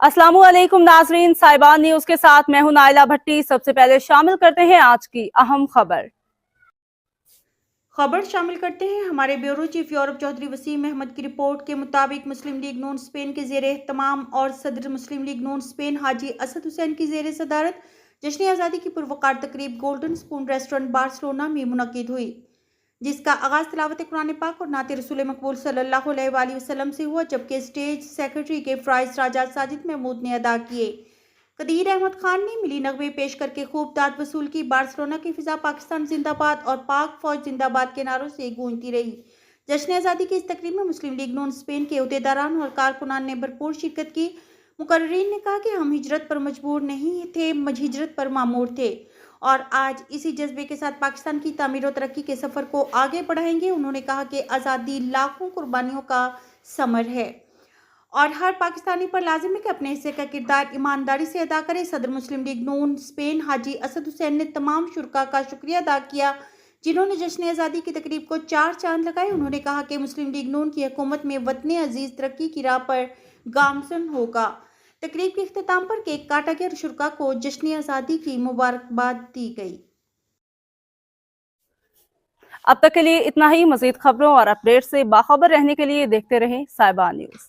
अस्सलामु अलैकुम नाजरीन, साहिबान न्यूज के साथ मैं हूं नाइला भट्टी। सबसे पहले शामिल करते हैं आज की अहम खबर शामिल करते हैं हमारे bureau chief Europe Chaudhry Waseem Ahmed की रिपोर्ट के मुताबिक मुस्लिम लीग नून स्पेन के ज़ेर एहतमाम और सदर मुस्लिम लीग नून स्पेन हाजी असद हुसैन की ज़ेर सदारत जश्न आज़ादी की पुरवकार तकरीब गोल्डन स्पून रेस्टोरेंट बार्सिलोना में मुनक्किद हुई, जिसका आगाज़ तिलावत कुरान पाक और नाते रसूल मकबूल सल्लल्लाहु अलैहि वसल्लम से हुआ, जबकि स्टेज सेक्रेटरी के फ्राइज राजा साजिद महमूद ने अदा किए। कदीर अहमद खान ने मिली नगमे पेश करके खूब दाद वसूल की। बार्सिलोना की फिजा पाकिस्तान जिंदाबाद और पाक फौज जिंदाबाद के नारों से गूंजती रही। जश्न आज़ादी की इस तकरीब में मुस्लिम लीग नून स्पेन के अहदेदारान और कारकुनान ने भरपूर शिरकत की। मुकर्रीन ने कहा कि हम हिजरत पर मजबूर नहीं थे, हिजरत पर मामूर थे और आज इसी जज्बे के साथ पाकिस्तान की तामीर और तरक्की के सफ़र को आगे बढ़ाएंगे। उन्होंने कहा कि आज़ादी लाखों कुर्बानियों का समर है और हर पाकिस्तानी पर लाजिम है कि अपने हिस्से का किरदार ईमानदारी से अदा करे। सदर मुस्लिम लीग नून स्पेन हाजी असद हुसैन ने तमाम शुरका का शुक्रिया अदा किया जिन्होंने जश्न आज़ादी की तकरीब को 4 चांद लगाए। उन्होंने कहा कि मुस्लिम लीग नून की हुकूमत में वतन अजीज तरक्की की राह पर गामजन होगा। तकरीब के इख्तिताम पर केक काटा गया और शुरका को जश्न आज़ादी की मुबारकबाद दी गई। अब तक के लिए इतना ही। मजीद खबरों और अपडेट से बाखबर रहने के लिए देखते रहें साहिबान न्यूज।